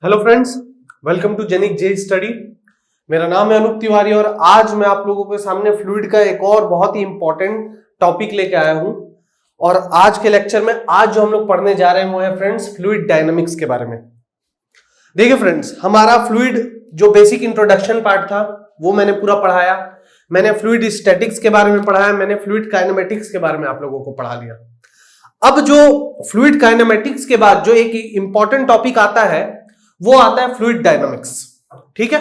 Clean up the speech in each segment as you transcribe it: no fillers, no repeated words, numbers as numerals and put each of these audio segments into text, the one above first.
Hello friends, welcome to Genic J study. मेरा नाम है अनूप तिवारी और आज मैं आप लोगों के सामने फ्लूइड का एक और बहुत ही इंपॉर्टेंट टॉपिक लेके आया हूं। और आज के लेक्चर में आज जो हम लोग पढ़ने जा रहे हैं वो है फ्रेंड्स फ्लूइड डायनामिक्स के बारे में। देखिए फ्रेंड्स, हमारा फ्लूइड जो बेसिक इंट्रोडक्शन पार्ट था वो मैंने पूरा पढ़ाया। मैंने फ्लूइड स्टैटिक्स के बारे में पढ़ाया, मैंने फ्लूइड काइनेमेटिक्स के बारे में आप लोगों को पढ़ा लिया। अब जो फ्लूइड काइनेमेटिक्स के बाद जो एक इंपॉर्टेंट टॉपिक आता है वो आता है फ्लूइड डायनामिक्स। ठीक है,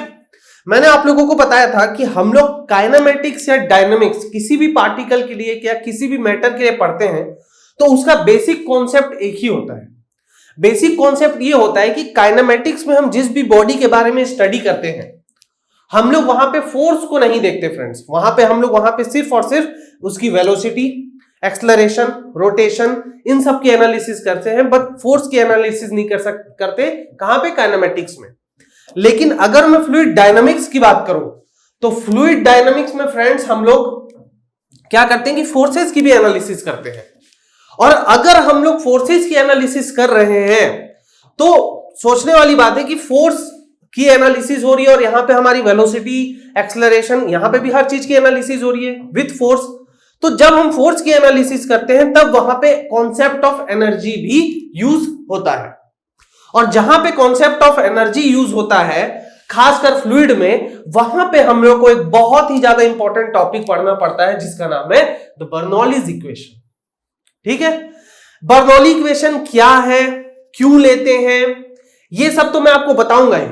मैंने आप लोगों को बताया था कि हम लोग काइनेमेटिक्स या डायनामिक्स किसी भी पार्टिकल के लिए या किसी भी मैटर के लिए पढ़ते हैं तो उसका बेसिक कॉन्सेप्ट एक ही होता है। बेसिक कॉन्सेप्ट ये होता है कि काइनेमेटिक्स में हम जिस भी बॉडी के बारे में स्टडी करते हैं हम लोग वहां पे फोर्स को नहीं देखते फ्रेंड्स। हम लोग वहां पे सिर्फ और सिर्फ उसकी वेलोसिटी, एक्सेलरेशन, रोटेशन, इन सब की एनालिसिस करते हैं, बट फोर्स की एनालिसिस नहीं करते। कहां पे? काइनेमेटिक्स में। लेकिन अगर मैं फ्लूइड डायनामिक्स की बात करूं तो फ्लूइड डायनामिक्स में फ्रेंड्स हम लोग क्या करते हैं कि फोर्सेस की भी एनालिसिस करते हैं। और अगर हम लोग फोर्सेस की एनालिसिस कर रहे हैं तो सोचने वाली बात है कि फोर्स की एनालिसिस हो रही है और यहां पे हमारी वेलोसिटी, एक्सेलरेशन, यहां पे भी हर चीज की एनालिसिस हो रही है विथ फोर्स। तो जब हम फोर्स की एनालिसिस करते हैं तब वहां पे कॉन्सेप्ट ऑफ एनर्जी भी यूज होता है। और जहां पे कॉन्सेप्ट ऑफ एनर्जी यूज होता है खासकर फ्लूइड में, वहां पे हम लोग को एक बहुत ही ज्यादा इंपॉर्टेंट टॉपिक पढ़ना पड़ता है जिसका नाम है द बर्नौलीज इक्वेशन। ठीक है, बर्नौली इक्वेशन क्या है, क्यों लेते हैं, ये सब तो मैं आपको बताऊंगा ही।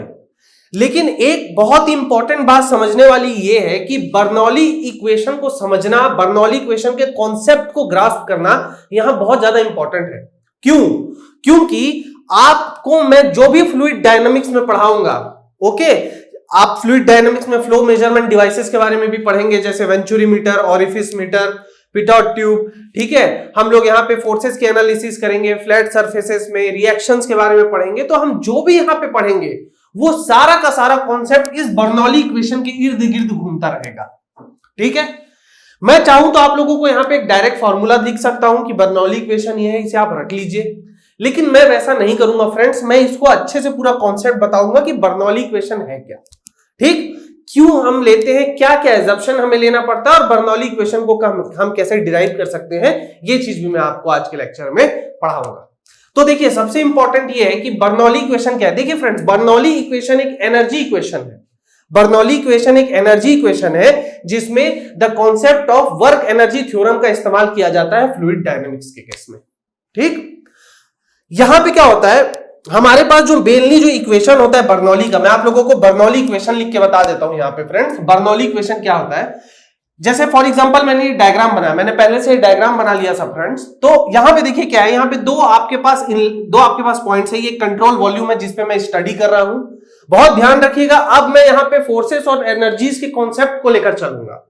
लेकिन एक बहुत ही इंपॉर्टेंट बात समझने वाली यह है कि बर्नौली इक्वेशन को समझना, बर्नौली इक्वेशन के कॉन्सेप्ट को ग्रास्प करना यहां बहुत ज्यादा इंपॉर्टेंट है। क्यों? क्योंकि आपको मैं जो भी फ्लूइड डायनामिक्स में पढ़ाऊंगा, ओके, आप फ्लूइड डायनामिक्स में फ्लो मेजरमेंट डिवाइसेस के बारे में भी पढ़ेंगे, जैसे venturi meter, orifice meter, pitot tube. ठीक है, हम लोग यहां पे फोर्सेस की एनालिसिस करेंगे, फ्लैट सरफेसेस में रिएक्शंस के बारे में पढ़ेंगे। तो हम जो भी यहां पे पढ़ेंगे वो सारा का सारा कॉन्सेप्ट इस बर्नौली इक्वेशन के इर्द गिर्द घूमता रहेगा। ठीक है, मैं चाहूं तो आप लोगों को यहां पे एक डायरेक्ट फॉर्मूला दिख सकता हूं कि बर्नौली इक्वेशन ये है, इसे आप रट लीजिए, लेकिन मैं वैसा नहीं करूंगा फ्रेंड्स। मैं इसको अच्छे से पूरा कॉन्सेप्ट बताऊंगा कि बर्नौली इक्वेशन है क्या, ठीक, क्यों हम लेते हैं, क्या क्या एजम्पशन हमें लेना पड़ता है और बर्नौली इक्वेशन को हम कैसे डिराइव कर सकते हैं, ये चीज भी मैं आपको आज के लेक्चर में पढ़ाऊंगा। तो देखिए, सबसे इंपॉर्टेंट ये है कि बर्नौली इक्वेशन क्या है। देखिए फ्रेंड्स, बर्नौली इक्वेशन एक एनर्जी इक्वेशन है। बर्नौली इक्वेशन एक एनर्जी इक्वेशन है जिसमें the concept of work energy theorem का इस्तेमाल किया जाता है फ्लूइड डायनामिक्स के केस में। ठीक, यहां पे क्या होता है, हमारे पास जो बेलनी जो इक्वेशन होता है बर्नौली का, मैं आप लोगों को बर्नौली इक्वेशन लिख के बता देता हूं यहां पे फ्रेंड्स। बर्नौली इक्वेशन क्या होता है, जैसे फॉर एग्जांपल मैंने डायग्राम बनाया, मैंने पहले से डायग्राम बना लिया सब फ्रेंड्स। तो यहां पे देखिए क्या है, यहां पे दो आपके पास पॉइंट्स है। ये कंट्रोल वॉल्यूम है जिसपे मैं स्टडी कर रहा हूं। बहुत ध्यान रखिएगा, अब मैं यहां पे फोर्सेस और एनर्जीज के कॉन्सेप्ट को लेकर चलूंगा।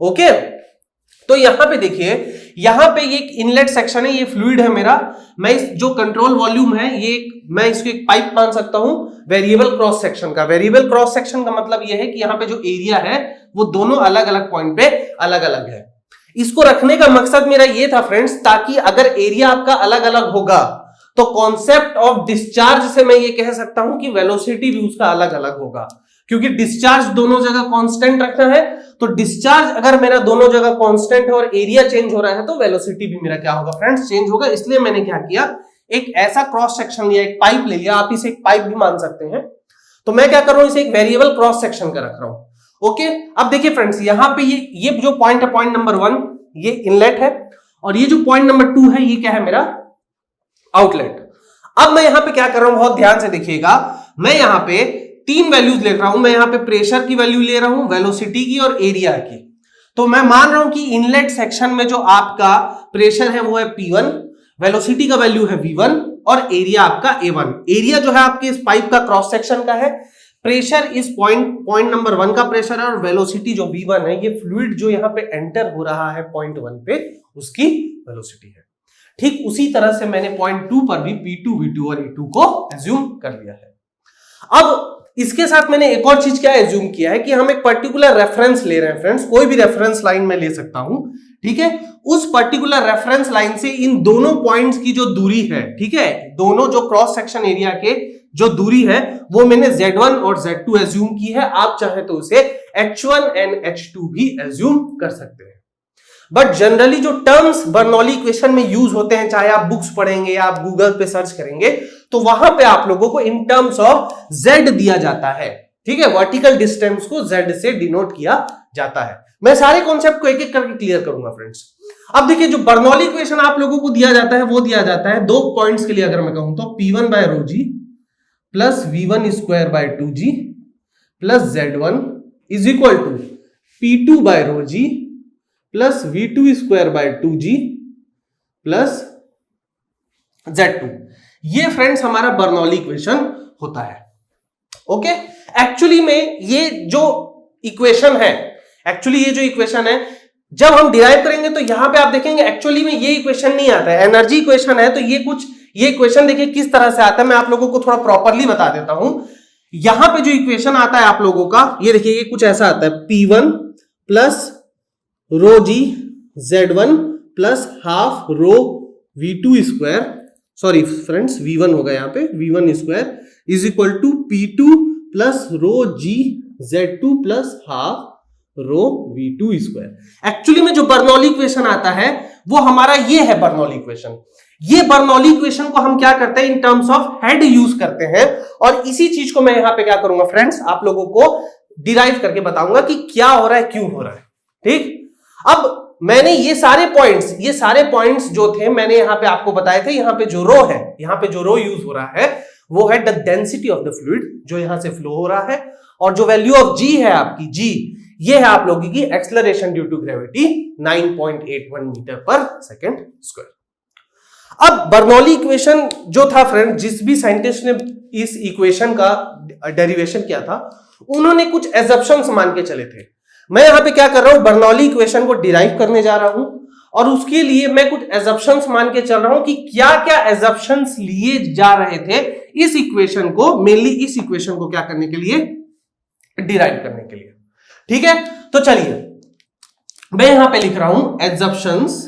ओके, तो यहां पे देखिए, यहां पे ये एक इनलेट सेक्शन है, ये फ्लूइड है मेरा। मैं इस जो कंट्रोल वॉल्यूम है ये मैं इसको एक पाइप मान सकता हूं वेरिएबल क्रॉस सेक्शन का। वेरिएबल क्रॉस सेक्शन का मतलब ये है कि यहां पे जो एरिया है वो दोनों अलग अलग पॉइंट पे अलग अलग है। इसको रखने का मकसद मेरा ये था फ्रेंड्स, ताकि अगर एरिया आपका अलग अलग होगा तो कॉन्सेप्ट ऑफ डिस्चार्ज से मैं ये कह सकता हूं कि वेलोसिटी भी उसका अलग अलग होगा। क्योंकि डिस्चार्ज दोनों जगह कांस्टेंट रखना है, तो डिस्चार्ज अगर मेरा दोनों जगह कांस्टेंट है और एरिया चेंज हो रहा है तो वेलोसिटी भी मेरा क्या होगा फ्रेंड्स, चेंज होगा। इसलिए मैंने क्या किया, एक ऐसा क्रॉस सेक्शन लिया, एक पाइप ले लिया, आप इसे एक पाइप भी मान सकते हैं। तो मैं क्या कर रहा हूं, इसे एक वेरिएबल क्रॉस सेक्शन का रख रहा हूं। ओके, अब देखिए फ्रेंड्स, यहां पे ये जो पॉइंट है, पॉइंट नंबर 1 ये इनलेट है और ये जो पॉइंट नंबर 2 है ये क्या है, मेरा आउटलेट। अब मैं यहां पे क्या कर रहा हूं, बहुत ध्यान से देखिएगा, मैं यहां पे 3 वैल्यूज ले रहा हूं। मैं यहां पे प्रेशर की वैल्यू ले रहा हूं, वेलोसिटी की और एरिया की। तो मैं मान रहा हूं कि इनलेट सेक्शन में जो आपका प्रेशर है वो है P1, वेलोसिटी का वैल्यू है V1 और एरिया आपका A1। एरिया जो है आपके इस पाइप का क्रॉस सेक्शन का है, प्रेशर इस पॉइंट नंबर 1 का प्रेशर है और वेलोसिटी जो V1 है, ये फ्लूइड जो यहां पे एंटर हो रहा है पॉइंट 1 पे, उसकी वेलोसिटी है। ठीक उसी तरह से मैंने पॉइंट 2 पर भी P2, V2 और A2 को एज्यूम कर लिया है। अब इसके साथ मैंने एक और चीज क्या एज्यूम किया है कि हम एक पर्टिकुलर रेफरेंस ले रहे हैं फ्रेंड्स, कोई भी रेफरेंस लाइन में ले सकता हूं। ठीक है, उस पर्टिकुलर रेफरेंस लाइन से इन दोनों पॉइंट्स की जो दूरी है, ठीक है, दोनों जो क्रॉस सेक्शन एरिया के जो दूरी है वो मैंने Z1 और Z2 एज्यूम की है। आप चाहे तो उसे H1 एंड H2 भी एज्यूम कर सकते हैं। बट जनरली जो टर्म्स बर्नौली इक्वेशन में यूज होते हैं, चाहे आप बुक्स पढ़ेंगे या आप गूगल पे सर्च करेंगे, तो वहां पे आप लोगों को इन टर्म्स ऑफ Z दिया जाता है। ठीक है, वर्टिकल डिस्टेंस को Z से डिनोट किया जाता है। मैं सारे कॉन्सेप्ट को एक एक करके क्लियर करूंगा फ्रेंड्स। अब देखिए, जो बर्नौली इक्वेशन आप लोगों को दिया जाता है वो दिया जाता है दो पॉइंट्स के लिए। अगर मैं कहूं तो P1 by rho g plus V1 square by 2G plus Z1 is equal to P2 by rho g plus V2 square by 2G plus Z2। ये फ्रेंड्स हमारा बर्नौली इक्वेशन होता है। ओके, एक्चुअली में ये जो इक्वेशन है, जब हम डिराइव करेंगे तो यहां पे आप देखेंगे एक्चुअली में ये इक्वेशन नहीं आता है, एनर्जी इक्वेशन है। तो ये इक्वेशन देखिए किस तरह से आता है, मैं आप लोगों को थोड़ा प्रॉपरली बता देता हूं। यहां पे जो इक्वेशन आता है आप लोगों का, ये देखिए ये कुछ ऐसा आता है, P1 plus rho g Z1 plus half rho V2 square, sorry friends V1 होगा यहां पे, V1 square is equal to P2 plus rho g Z2 plus half rho V2 square. Actually में जो बर्नौली इक्वेशन आता है वो हमारा ये है बर्नौली इक्वेशन। ये बर्नौली इक्वेशन को हम क्या करते हैं, इन टर्म्स ऑफ हेड यूज करते हैं। और इसी चीज को मैं यहां पे क्या करूंगा फ्रेंड्स, आप लोगों को डिराइव करके बताऊंगा कि क्या हो रहा है, क्यों हो रहा है। ठीक, अब मैंने ये सारे पॉइंट्स जो थे मैंने यहां पे आपको बताए थे। यहां पे जो रो है, यहां पे जो रो यूज हो रहा है वो है the density of the fluid, जो यहां से फ्लो हो रहा है। और जो वैल्यू ऑफ G है आपकी, G ये है आप लोगों की acceleration due to gravity 9.81 meter per second square. अब बर्नौली इक्वेशन जो था फ्रेंड, जिस भी साइंटिस्ट ने इस इक्वेशन का डेरिवेशन किया था, उन्होंने कुछ एजम्पशंस मान के चले थे। मैं यहां पे क्या कर रहा हूं, बर्नौली इक्वेशन को डिराइव करने जा रहा हूं और उसके लिए मैं कुछ एजम्पशंस मान के चल रहा हूं कि क्या क्या एजम्पशंस लिए जा रहे थे इस इक्वेशन को, मेनली इस इक्वेशन को क्या करने के लिए, डिराइव करने के लिए। ठीक है, तो चलिए मैं यहां पे लिख रहा हूं assumptions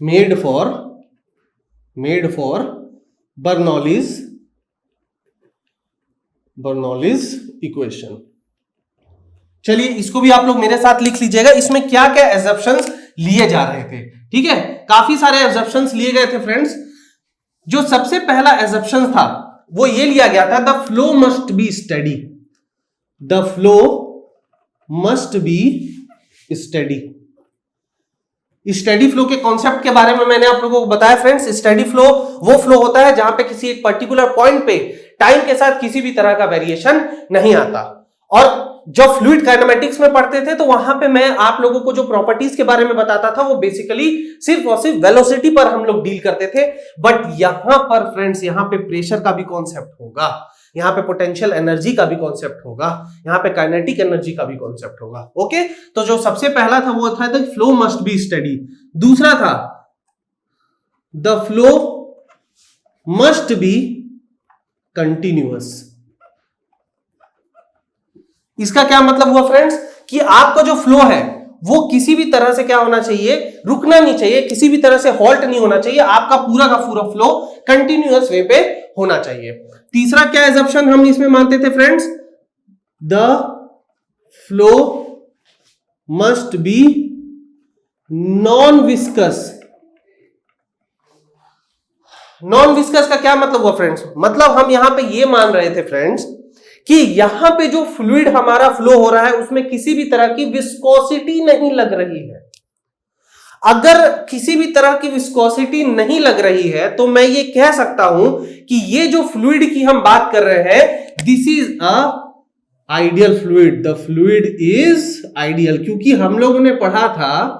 made for Bernoulli's equation. चलिए इसको भी आप लोग मेरे साथ लिख लीजिएगा, इसमें क्या क्या एजम्पशंस लिए जा रहे थे। ठीक है, काफी सारे एजम्पशंस लिए गए थे फ्रेंड्स। जो सबसे पहला एजम्पशन था वो ये लिया गया था, the flow must be steady. The flow must be steady. Steady flow के कॉन्सेप्ट के बारे में मैंने आप लोगों को बताया फ्रेंड्स। स्टेडी फ्लो वो फ्लो होता है जहां पे किसी एक पर्टिकुलर पॉइंट पे टाइम के साथ किसी भी तरह का वेरिएशन नहीं आता। और जब फ्लूइड काइनेमेटिक्स में पढ़ते थे तो वहां पे मैं आप लोगों को जो प्रॉपर्टीज के बारे में बताता था वो बेसिकली सिर्फ और सिर्फ वेलोसिटी पर हम लोग डील करते थे। बट यहां पर फ्रेंड्स, यहां पे प्रेशर का भी कॉन्सेप्ट होगा, यहां पे पोटेंशियल एनर्जी का भी कॉन्सेप्ट होगा, यहां पे काइनेटिक एनर्जी का भी कॉन्सेप्ट होगा। ओके, तो जो सबसे पहला था वो था the flow must be steady. दूसरा था the flow must be continuous. इसका क्या मतलब हुआ फ्रेंड्स, कि आपका जो फ्लो है वो किसी भी तरह से क्या होना चाहिए, रुकना नहीं चाहिए, किसी भी तरह से हॉल्ट नहीं होना चाहिए, आपका पूरा का पूरा फ्लो कंटिन्यूअस वे पे होना चाहिए। तीसरा क्या एजम्पशन हम इसमें मानते थे friends, the flow must be non viscous. Non viscous का क्या मतलब हुआ फ्रेंड्स, मतलब हम यहां पे ये मान रहे थे फ्रेंड्स कि यहां पे जो फ्लूइड हमारा फ्लो हो रहा है उसमें किसी भी तरह की विस्कोसिटी नहीं लग रही है। अगर किसी भी तरह की विस्कोसिटी नहीं लग रही है तो मैं ये कह सकता हूं कि ये जो फ्लूइड की हम बात कर रहे हैं, this is a ideal fluid. The fluid is ideal, क्योंकि हम लोगों ने पढ़ा था,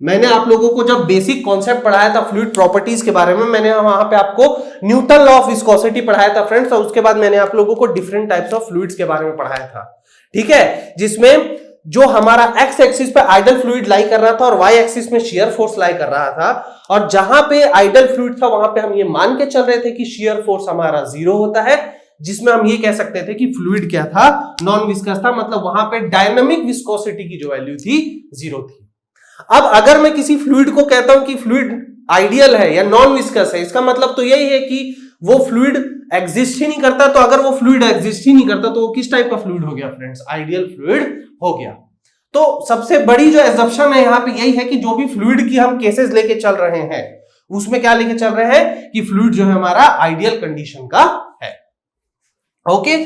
मैंने आप लोगों को जब बेसिक कॉन्सेप्ट पढ़ाया था फ्लूइड प्रॉपर्टीज के बारे में, मैंने वहां पे आपको न्यूटन लॉ ऑफ विस्कोसिटी पढ़ाया था फ्रेंड्स, और उसके बाद मैंने आप लोगों को डिफरेंट टाइप्स ऑफ फ्लूइड्स के बारे में पढ़ाया था। ठीक है, जिसमें जो हमारा एक्स एक्सिस पे आइडल फ्लूइड लाई कर रहा था और वाई एक्सिस में शियर फोर्स लाई कर रहा था, और जहां पे आइडल फ्लूइड था वहां पे हम ये मान के चल रहे थे कि शियर फोर्स हमारा 0 होता है, जिसमें हम ये कह सकते थे कि फ्लूइड क्या था, नॉन विस्कस था। मतलब वहां पे डायनामिक विस्कोसिटी की जो वैल्यू थी 0 थी। अब अगर मैं किसी फ्लूइड को कहता हूं कि फ्लूइड आइडियल है या नॉन विस्कस है, इसका मतलब तो यही है कि वो फ्लूइड एग्जिस्ट ही नहीं करता। तो अगर वो फ्लूइड एग्जिस्ट ही नहीं करता तो वो किस टाइप का फ्लूइड हो गया फ्रेंड्स? आइडियल फ्लूइड हो गया। तो सबसे बड़ी जो एजम्पशन है यहां पे यही है कि जो भी फ्लूइड की हम केसेस लेके चल रहे हैं उसमें क्या लेके चल रहे हैं कि फ्लूइड जो है हमारा आइडियल कंडीशन का है। ओके,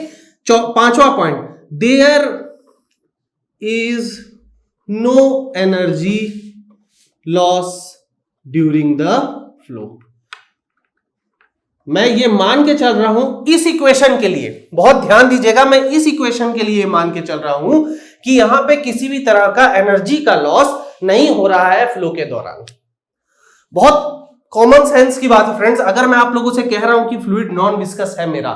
पांचवा point, there is no energy loss during the flow. मैं ये मान के चल रहा हूं इस इक्वेशन के लिए, बहुत ध्यान दीजिएगा, मैं इस इक्वेशन के लिए मान के चल रहा हूं कि यहां पे किसी भी तरह का एनर्जी का लॉस नहीं हो रहा है फ्लो के दौरान। बहुत कॉमन सेंस की बात है फ्रेंड्स। अगर मैं आप लोगों से कह रहा हूं कि फ्लूइड नॉन विस्कस है मेरा,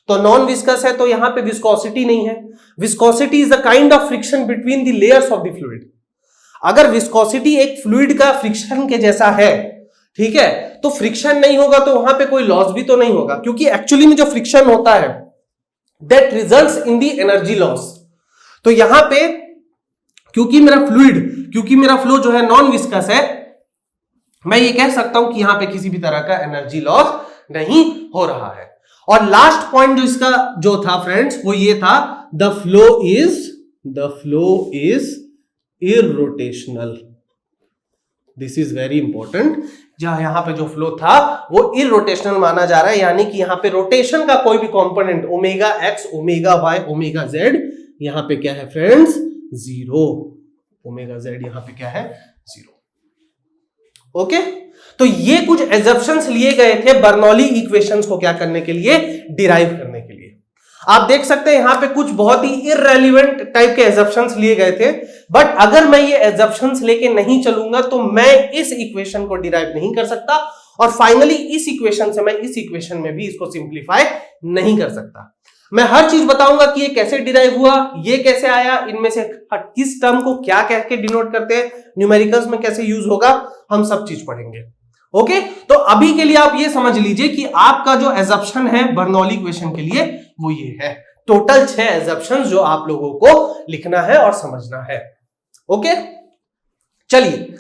तो नॉन विस्कस है तो यहां पे विस्कोसिटी नहीं है। Viscosity is the kind of friction between the layers of the fluid. अगर विस्कोसिटी एक फ्लूइड का फ्रिक्शन के जैसा है, ठीक है, तो फ्रिक्शन नहीं होगा तो वहां पे कोई लॉस भी तो नहीं होगा, क्योंकि एक्चुअली में जो फ्रिक्शन होता है that results in the energy loss. तो यहां पे क्योंकि मेरा फ्लो जो है नॉन विस्कस है, मैं ये कह सकता हूं कि यहां पे किसी भी तरह का एनर्जी लॉस नहीं हो रहा है। और लास्ट पॉइंट जो इसका जो था फ्रेंड्स वो ये था, the flow is irrotational. This is very important. जहां यहां पे जो फ्लो था वो इररोटेशनल माना जा रहा है, यानी कि यहां पे रोटेशन का कोई भी component omega x, omega y, omega z, यहां पे क्या है फ्रेंड्स? जीरो। ओमेगा जेड यहां पे क्या है? जीरो। ओके, तो ये कुछ एजम्पशंस लिए गए थे बर्नौली इक्वेशंस को क्या करने के लिए? डिराइव करने के लिए। आप देख सकते हैं यहां पे कुछ बहुत ही इररेलेवेंट टाइप के एजम्पशंस लिए गए थे, बट अगर मैं ये एजम्पशंस लेके नहीं चलूंगा तो मैं इस इक्वेशन को डिराइव नहीं कर सकता, और फाइनली इस इक्वेशन से मैं इस इक्वेशन में भी इसको सिंप्लीफाई नहीं कर सकता। मैं हर चीज बताऊंगा कि ये कैसे डिराइव हुआ, ये कैसे आया, इनमें से किस टर्म को क्या कह के डिनोट करते हैं, न्यूमेरिकल्स में कैसे यूज होगा, हम सब चीज पढ़ेंगे। ओके, तो अभी के लिए आप ये समझ लीजिए कि आपका जो एजम्पशन है बर्नौली इक्वेशन के लिए वो ये है। टोटल 6 एजम्पशंस जो आप लोगों को लिखना है और समझना है। ओके, चलिए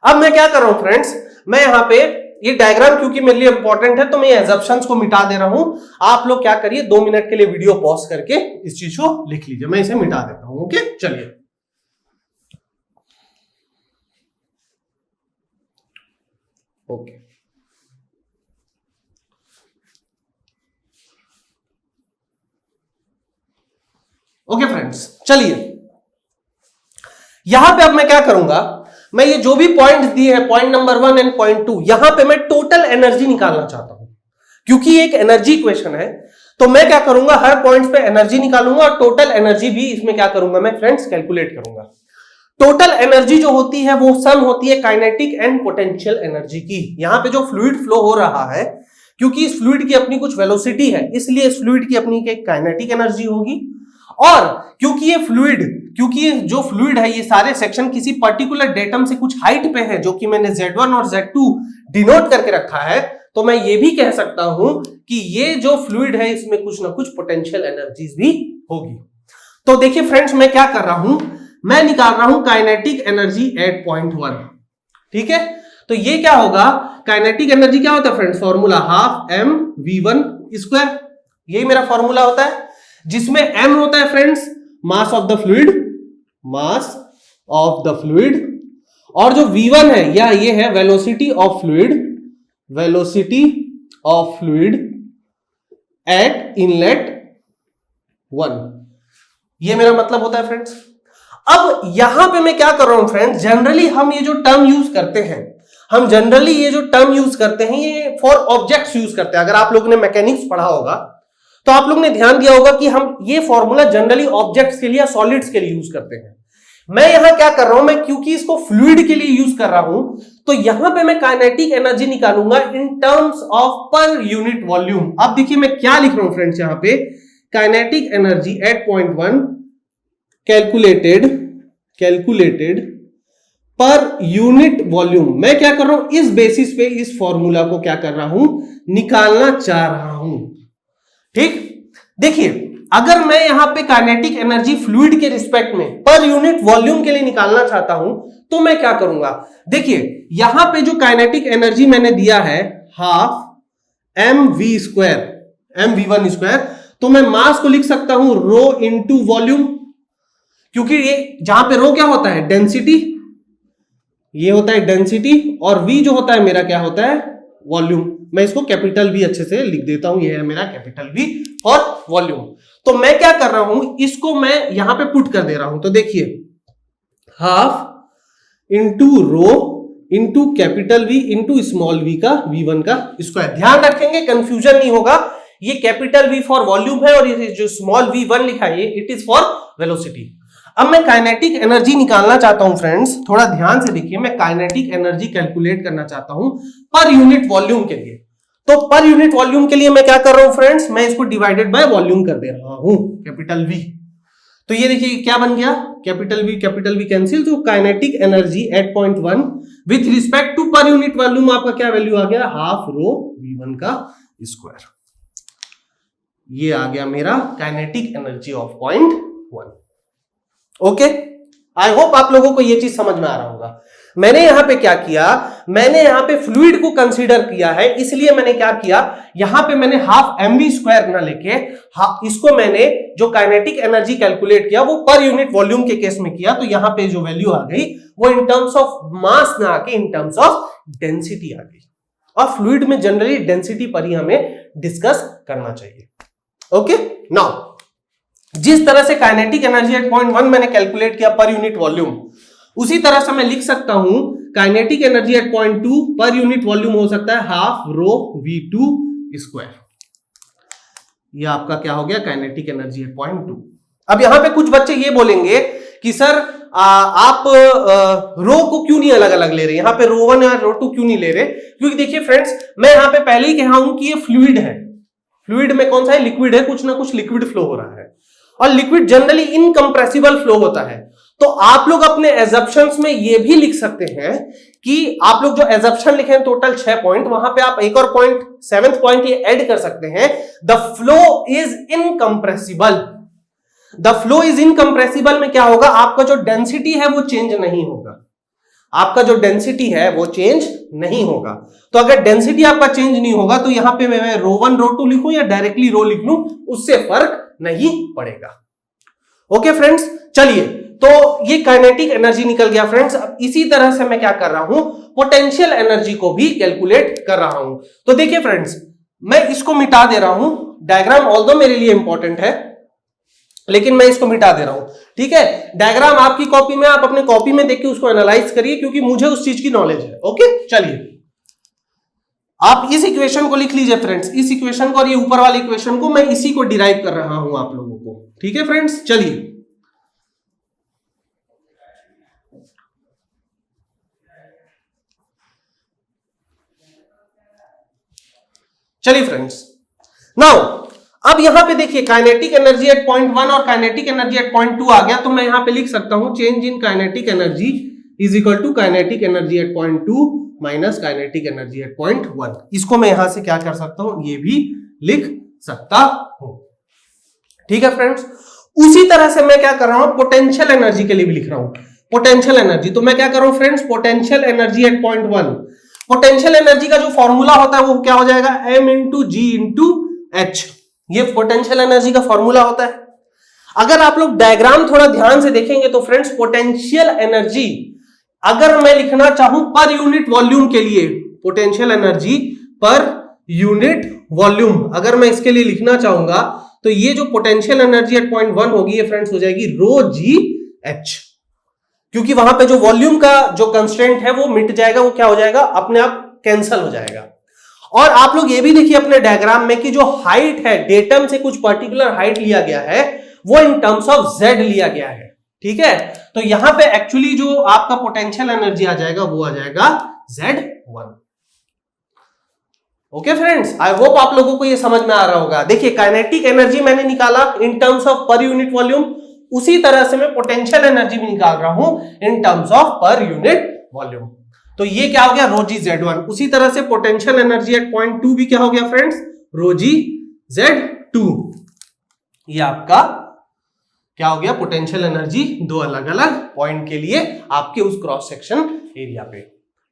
अब मैं क्या कर रहा हूं फ्रेंड्स, मैं यहां पे ये डायग्राम क्योंकि मेरे लिए इंपॉर्टेंट है तो मैं एजम्पशंस को मिटा दे रहा हूं। आप लोग क्या करिए, 2 मिनट के लिए वीडियो पॉज करके इस चीज को लिख लीजिए, मैं इसे मिटा देता हूं। ओके, चलिए ओके ओके फ्रेंड्स, चलिए यहां पे अब मैं क्या करूंगा, मैं ये जो भी पॉइंट दिए हैं, पॉइंट नंबर 1 एंड पॉइंट 2, यहां पे मैं टोटल एनर्जी निकालना चाहता हूं। क्योंकि एक एनर्जी इक्वेशन है तो मैं क्या करूंगा, हर पॉइंट पे एनर्जी निकालूंगा और टोटल एनर्जी भी इसमें क्या करूंगा मैं फ्रेंड्स, कैलकुलेट करूंगा। टोटल एनर्जी जो होती है वो सम होती है काइनेटिक एंड पोटेंशियल एनर्जी की। यहां पे जो फ्लूइड फ्लो हो रहा है, क्योंकि इस फ्लूइड की अपनी कुछ वेलोसिटी है, इसलिए इस फ्लूइड की अपनी काइनेटिक एनर्जी होगी। और क्योंकि ये जो फ्लूइड है, ये सारे सेक्शन किसी पर्टिकुलर डेटम से कुछ हाइट पे है, जो कि मैंने Z1 और Z2 डिनोट करके रखा है, तो मैं ये भी कह सकता हूं कि ये जो फ्लूइड है इसमें कुछ ना कुछ पोटेंशियल एनर्जीज भी होगी। तो देखिए फ्रेंड्स, मैं क्या कर रहा हूं, मैं निकाल रहा हूं काइनेटिक एनर्जी एट पॉइंट 1। ठीक है, तो ये क्या होगा, काइनेटिक एनर्जी क्या होता है friends, formula half m v1 square, यही मेरा फॉर्मूला होता है, जिसमें m होता है friends mass of the fluid, और जो v1 है या ये है velocity of fluid at inlet 1, ये मेरा मतलब होता है फ्रेंड्स। अब यहां पे मैं क्या कर रहा हूं फ्रेंड्स, जनरली हम ये जो टर्म यूज करते हैं, ये फॉर ऑब्जेक्ट्स यूज करते हैं। अगर आप लोगों ने मैकेनिक्स पढ़ा होगा तो आप लोग ने ध्यान दिया होगा कि हम ये फॉर्मूला जनरली ऑब्जेक्ट्स के लिए, सॉलिड्स के लिए यूज करते हैं। मैं यहां क्या कर रहा हूं, मैं क्योंकि इसको फ्लूइड के लिए यूज कर रहा हूं, तो यहां पे मैं काइनेटिक एनर्जी निकालूंगा इन terms of per unit volume. अब देखिए मैं क्या लिख रहा हूं फ्रेंड्स, यहां पे kinetic energy at point 1 calculated पर यूनिट वॉल्यूम। मैं क्या कर रहा हूं, इस बेसिस पे इस फॉर्मूला को क्या कर रहा हूं, निकालना चाह रहा हूं। ठीक, देखिए अगर मैं यहां पे काइनेटिक एनर्जी फ्लूइड के रिस्पेक्ट में पर यूनिट वॉल्यूम के लिए निकालना चाहता हूं तो मैं क्या करूंगा, देखिए यहां पे जो काइनेटिक एनर्जी मैंने दिया है हाफ mv1 स्क्वायर, तो मैं मास को लिख सकता हूं रो इनटू वॉल्यूम, क्योंकि ये जहां पे रो क्या होता है डेंसिटी, ये होता है डेंसिटी, और v जो होता है मेरा क्या होता है वॉल्यूम। मैं इसको कैपिटल V अच्छे से लिख देता हूं, ये है मेरा कैपिटल V और वॉल्यूम। तो मैं क्या कर रहा हूं, इसको मैं यहां पे पुट कर दे रहा हूं, तो देखिए half into rho into capital V into small v का v1 का स्क्वायर। ध्यान रखेंगे कंफ्यूजन नहीं होगा, ये कैपिटल V फॉर वॉल्यूम है और ये जो स्मॉल v1 लिखा है इट इज फॉर वेलोसिटी। अब मैं काइनेटिक एनर्जी निकालना चाहता हूं फ्रेंड्स, थोड़ा ध्यान से देखिए, मैं काइनेटिक एनर्जी कैलकुलेट करना चाहता हूं पर यूनिट वॉल्यूम के लिए। तो पर यूनिट वॉल्यूम के लिए मैं क्या कर रहा हूं फ्रेंड्स, मैं इसको डिवाइडेड बाय वॉल्यूम कर दे रहा हूं कैपिटल V। तो ये देखिए क्या बन गया, कैपिटल V कैंसिल, तो kinetic energy at point 1 with respect to per unit volume आपका क्या वैल्यू आ गया, हाफ रो v1 का स्क्वायर। ये आ गया मेरा kinetic energy of point 1। Okay, I hope आप लोगों को ये चीज समझ में आ रहा होगा। मैंने यहां पे क्या किया, मैंने यहां पे फ्लूइड को कंसीडर किया है, इसलिए मैंने क्या किया, यहां पे मैंने हाफ mv स्क्वायर ना लेके इसको मैंने जो काइनेटिक एनर्जी कैलकुलेट किया वो पर यूनिट वॉल्यूम के केस में किया, तो यहां पे जो वैल्यू आ गई वो इन टर्म्स ऑफ मास ना आके इन टर्म्स ऑफ डेंसिटी आ गई। और फ्लूइड में जनरली डेंसिटी पर ही हमें डिस्कस करना चाहिए। ओके, नाउ जिस तरह से काइनेटिक एनर्जी एट पॉइंट 1 मैंने कैलकुलेट किया पर यूनिट वॉल्यूम, उसी तरह से मैं लिख सकता हूं काइनेटिक एनर्जी एट पॉइंट 2 पर यूनिट वॉल्यूम हो सकता है हाफ रो v2 स्क्वायर। ये आपका क्या हो गया काइनेटिक एनर्जी एट पॉइंट 2। अब यहां पे कुछ बच्चे ये बोलेंगे कि सर आप रो को क्यों नहीं अलग अलग ले रहे, यहां पे रो 1 और रो 2 क्यों नहीं ले रहे, क्योंकि देखिए फ्रेंड्स मैं यहां पे पहले ही कहा हूं कि ये फ्लूइड है, फ्लूइड में कौन सा है, लिक्विड है, कुछ ना कुछ लिक्विड फ्लो हो रहा है और लिक्विड जनरली इनकंप्रेसिबल फ्लो होता है। तो आप लोग अपने एजम्पशंस में ये भी लिख सकते हैं कि आप लोग जो एजम्पशन लिखे हैं टोटल 6 पॉइंट, वहां पे आप एक और पॉइंट 7th पॉइंट ये ऐड कर सकते हैं, the flow is incompressible. The flow is incompressible में क्या होगा, आपका जो डेंसिटी है वो चेंज नहीं होगा, आपका जो डेंसिटी है वो चेंज नहीं होगा। तो अगर डेंसिटी आपका चेंज नहीं होगा तो यहां पे मैं रो 1 रो 2 लिखूं या डायरेक्टली रो लिख लूं, उससे फर्क नहीं पड़ेगा। ओके फ्रेंड्स, चलिए तो ये काइनेटिक एनर्जी निकल गया फ्रेंड्स। अब इसी तरह से मैं क्या कर रहा हूं, पोटेंशियल एनर्जी को भी कैलकुलेट कर रहा हूं। तो देखिए फ्रेंड्स, मैं इसको मिटा दे रहा हूं, डायग्राम ऑल्दो मेरे लिए इंपॉर्टेंट है लेकिन मैं इसको मिटा दे रहा हूं, ठीक है। डायग्राम आपकी कॉपी में, आप अपने कॉपी में देख के उसको एनालाइज करिए क्योंकि मुझे उस चीज की नॉलेज है। ओके, चलिए आप इस इक्वेशन को लिख लीजिए फ्रेंड्स, इस इक्वेशन को और ये ऊपर वाले इक्वेशन को मैं इसी को डिराइव कर रहा हूं आप लोगों को, ठीक है फ्रेंड्स। चलिए चलिए फ्रेंड्स, नाउ अब यहां पे देखिए काइनेटिक एनर्जी एट पॉइंट 1 और काइनेटिक एनर्जी एट पॉइंट 2 आ गया, तो मैं यहां पे लिख सकता हूं change in kinetic energy is equal to kinetic energy at point 2 minus kinetic energy at point 1। इसको मैं यहां से क्या कर सकता हूं, ये भी लिख सकता हूं, ठीक है फ्रेंड्स। उसी तरह से मैं क्या कर रहा हूं, पोटेंशियल एनर्जी के लिए भी लिख रहा हूं, पोटेंशियल एनर्जी। तो मैं क्या कर रहा हूं friends, potential energy at point 1, potential energy का जो फॉर्मूला होता है वो क्या हो जाएगा, m इंटू जी इंटू एच, ये पोटेंशियल एनर्जी का फॉर्मूला होता है। अगर आप लोग डायग्राम थोड़ा ध्यान से देखेंगे तो फ्रेंड्स पोटेंशियल एनर्जी अगर मैं लिखना चाहूं पर यूनिट वॉल्यूम के लिए, पोटेंशियल एनर्जी पर यूनिट वॉल्यूम अगर मैं इसके लिए लिखना चाहूंगा तो ये जो पोटेंशियल एनर्जी एट पॉइंट 1 होगी ये फ्रेंड्स हो जाएगी रो जी एच, क्योंकि वहां पे जो वॉल्यूम का जो कंस्ट्रेंट है वो मिट जाएगा, वो क्या हो जाएगा अपने आप कैंसल हो जाएगा। और आप लोग ये भी देखिए अपने डायग्राम में कि जो हाइट है, डेटम से कुछ पर्टिकुलर हाइट लिया गया है वो इन टर्म्स ऑफ z लिया गया है, ठीक है। तो यहां पे एक्चुअली जो आपका पोटेंशियल एनर्जी आ जाएगा वो आ जाएगा Z1। Okay friends, I hope आप लोगों को ये समझ में आ रहा होगा। देखिए काइनेटिक एनर्जी मैंने निकाला इन terms of per unit volume, उसी तरह से मैं पोटेंशियल एनर्जी भी निकाल रहा हूं इन terms of per unit volume. तो ये क्या हो गया, रोजी Z1। उसी तरह से पोटेंशियल एनर्जी एट पॉइंट 2 भी क्या हो गया फ्रेंड्स, रोजी Z2। ये आपका क्या हो गया, पोटेंशियल एनर्जी दो अलग अलग पॉइंट के लिए आपके उस क्रॉस सेक्शन एरिया पे।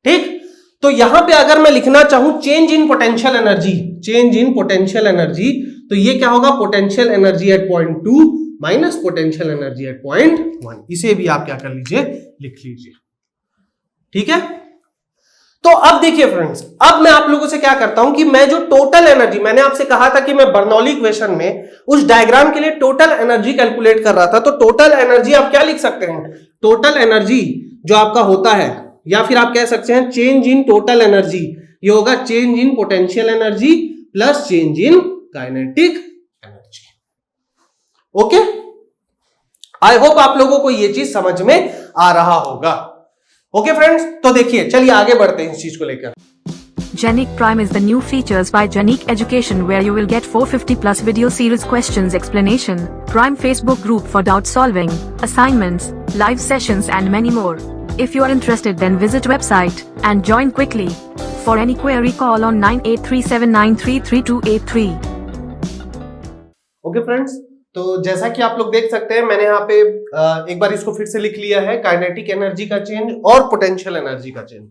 ठीक, तो यहां पे अगर मैं लिखना चाहूं change in potential energy, change in potential energy, तो ये क्या होगा, potential energy at point 2 minus potential energy at point 1। इसे भी आप क्या कर लीजिए, लिख लीजिए। ठीक है, तो अब देखिए फ्रेंड्स, अब मैं आप लोगों से क्या करता हूं कि मैं जो टोटल एनर्जी, मैंने आपसे कहा था कि मैं बर्नौली इक्वेशन में उस डायग्राम के लिए टोटल एनर्जी कैलकुलेट कर रहा था, तो टोटल एनर्जी आप क्या लिख सकते हैं, टोटल एनर्जी जो आपका होता है, या फिर आप कह सकते हैं चेंज इन टोटल एनर्जी, ये होगा change in potential energy plus change in kinetic energy. Okay, I hope आप लोगों को ये चीज समझ में आ रहा होगा। ओके फ्रेंड्स, तो देखिए चलिए आगे बढ़ते हैं इस चीज को लेकर। Genic Prime is the new features by Genic Education where you will get 450 plus video series questions explanation, Prime Facebook group for doubt solving, assignments, live sessions and many more. If you are interested then visit website and join quickly. For any query call on 9837933283. Okay friends, तो जैसा कि आप लोग देख सकते हैं मैंने यहाँ पे एक बार इसको फिर से लिख लिया है, काइनेटिक एनर्जी का चेंज और पोटेंशियल एनर्जी का चेंज।